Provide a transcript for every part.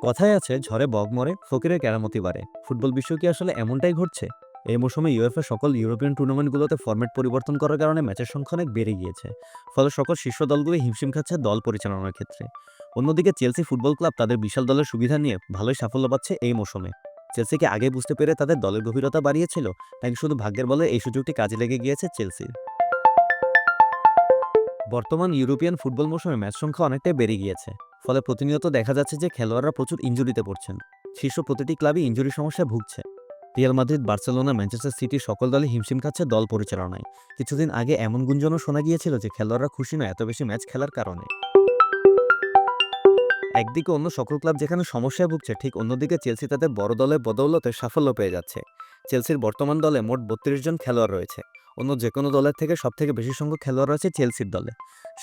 কথায় আছে ঝড়ে বক মরে ফকিরের কেরামতি বাড়ে। ফুটবল বিশ্ব কি আসলে এমনটাই ঘটছে? এই মৌসুমে ইউএফএ সকল ইউরোপিয়ান টুর্নামেন্টগুলোতে ফরম্যাট পরিবর্তন করার কারণে ম্যাচের সংখ্যা অনেক বেড়ে গিয়েছে। ফলে সকল শীর্ষ দলগুলো হিমশিম খাচ্ছে দল পরিচালনার ক্ষেত্রে। অন্যদিকে চেলসি ফুটবল ক্লাব তাদের বিশাল দলের সুবিধা নিয়ে ভালোই সাফল্য পাচ্ছে এই মৌসুমে। চেলসিকে আগে বুঝতে পেরে তাদের দলের গভীরতা বাড়িয়েছিল, নাকি শুধু ভাগ্যের বলে এই সুযোগটি কাজে লেগে গিয়েছে চেলসির? বর্তমান ইউরোপিয়ান ফুটবল মৌসুমে ম্যাচ সংখ্যা অনেকটাই বেড়ে গিয়েছে। ফলে প্রতিনিয়ত দেখা যাচ্ছে যে খেলোয়াড়রা প্রচুর ইনজুরিতে পড়ছেন। শীর্ষ প্রতিটি ক্লাবই ইনজুরি সমস্যায় ভুগছে। Real Madrid, Barcelona, Manchester city সকল দলই হিমশিম খাচ্ছে দল পরিচালনায়। কিছুদিন আগে এমন গুঞ্জনও শোনা গিয়েছিল যে খেলোয়াড়রা খুশি নয় এত বেশি ম্যাচ খেলার কারণে। একদিকে অন্য সকল ক্লাব যেখানে সমস্যায় ভুগছে, ঠিক অন্যদিকে চেলসি তাদের বড় দলের বদৌলতে সাফল্য পেয়ে যাচ্ছে। চেলসির বর্তমান দলে মোট ৩২ জন খেলোয়াড় রয়েছে। অন্য যে কোনো দলের থেকে সবথেকে বেশি সংখ্যক খেলোয়াড় রয়েছে চেলসির দলে।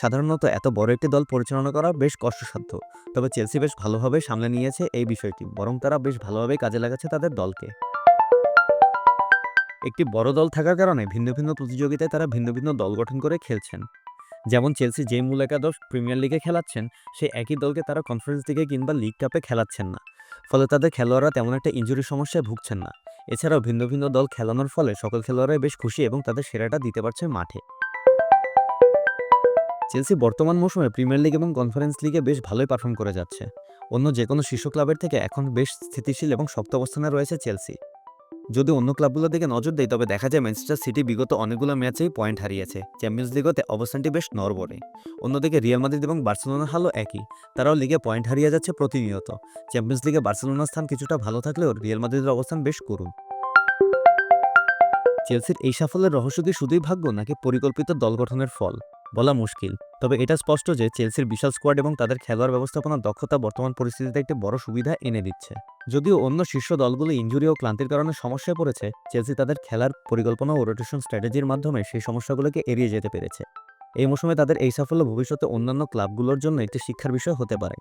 সাধারণত এত বড় একটি দল পরিচালনা করা বেশ কষ্টসাধ্য। তবে চেলসি বেশ ভালোভাবে সামলে নিয়েছে এই বিষয়টি, বরং তারা বেশ ভালোভাবেই কাজে লাগাচ্ছে তাদের দলকে। একটি বড় দল থাকার কারণে ভিন্ন ভিন্ন প্রতিযোগিতায় তারা ভিন্ন ভিন্ন দল গঠন করে খেলছেন। যেমন চেলসি যে মূল একাদশ প্রিমিয়ার লিগে খেলাচ্ছেন, সেই একই দলকে তারা কনফারেন্স লিগে কিংবা লিগ কাপে খেলাচ্ছেন না। ফলে তাদের খেলোয়াড়রা তেমন একটা ইনজুরি সমস্যায় ভুগছেন না। এছাড়াও ভিন্ন ভিন্ন দল খেলানোর ফলে সকল খেলোয়াড়রাই বেশ খুশি এবং তাদের সেরাটা দিতে পারছে মাঠে। চেলসি বর্তমান মৌসুমে প্রিমিয়ার লিগ এবং কনফারেন্স লিগে বেশ ভালোই পারফর্ম করে যাচ্ছে। অন্য যে কোনো শীর্ষ ক্লাবের থেকে এখন বেশ স্থিতিশীল এবং শক্ত অবস্থানে রয়েছে চেলসি। যদি অন্য ক্লাবগুলোর দিকে নজর দেয়, তবে দেখা যায় ম্যানচেস্টার সিটি বিগত অনেকগুলো ম্যাচেই পয়েন্ট হারিয়েছে। চ্যাম্পিয়ন্স লিগতে অবস্থানটি বেশ নড়বড়ে। অন্যদিকে রিয়াল মাদ্রিদ এবং বার্সেলোনার হালও একই। তারাও লিগে পয়েন্ট হারিয়ে যাচ্ছে প্রতিনিয়ত। চ্যাম্পিয়ন্স লিগে বার্সেলোনার স্থান কিছুটা ভালো থাকলেও রিয়াল মাদ্রিদের অবস্থান বেশ করুণ। চেলসির এই সাফল্যের রহস্য কি শুধুই ভাগ্য, নাকি পরিকল্পিত দল গঠনের ফল? বলা মুশকিল। তবে এটা স্পষ্ট যে চেলসির বিশাল স্কোয়াড এবং তাদের খেলোয়াড় ব্যবস্থাপনার দক্ষতা বর্তমান পরিস্থিতিতে একটি বড় সুবিধা এনে দিচ্ছে। যদিও অন্য শীর্ষ দলগুলো ইনজুরি ও ক্লান্তির কারণে সমস্যায় পড়েছে, চেলসি তাদের খেলার পরিকল্পনা ও রোটেশন স্ট্র্যাটেজির মাধ্যমে সেই সমস্যাগুলোকে এড়িয়ে যেতে পেরেছে। এই মৌসুমে তাদের এই সাফল্য ভবিষ্যতে অন্যান্য ক্লাবগুলোর জন্য একটি শিক্ষার বিষয় হতে পারে।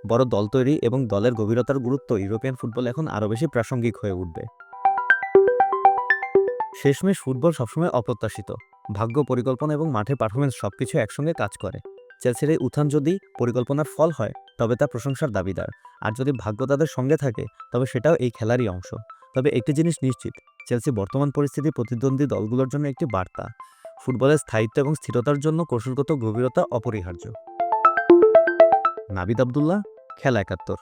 বড় দল তৈরি এবং দলের গভীরতার গুরুত্ব ইউরোপিয়ান ফুটবল এখন আরও বেশি প্রাসঙ্গিক হয়ে উঠবে। শেষমেশ ফুটবল সবসময় অপ্রত্যাশিত। ভাগ্য, পরিকল্পনা এবং মাঠের পারফরমেন্স সবকিছু একসঙ্গে কাজ করে। চেলসির এই উত্থান যদি পরিকল্পনার ফল হয়, তবে তা প্রশংসার দাবিদার। আর যদি ভাগ্য তাদের সঙ্গে থাকে, তবে সেটাও এই খেলারই অংশ। তবে একটি জিনিস নিশ্চিত, চেলসি বর্তমান পরিস্থিতি প্রতিদ্বন্দ্বী দলগুলোর জন্য একটি বার্তা। ফুটবলের স্থায়িত্ব এবং স্থিরতার জন্য কৌশলগত গভীরতা অপরিহার্য। নাবিদ আব্দুল্লাহ, খেলা ৭১।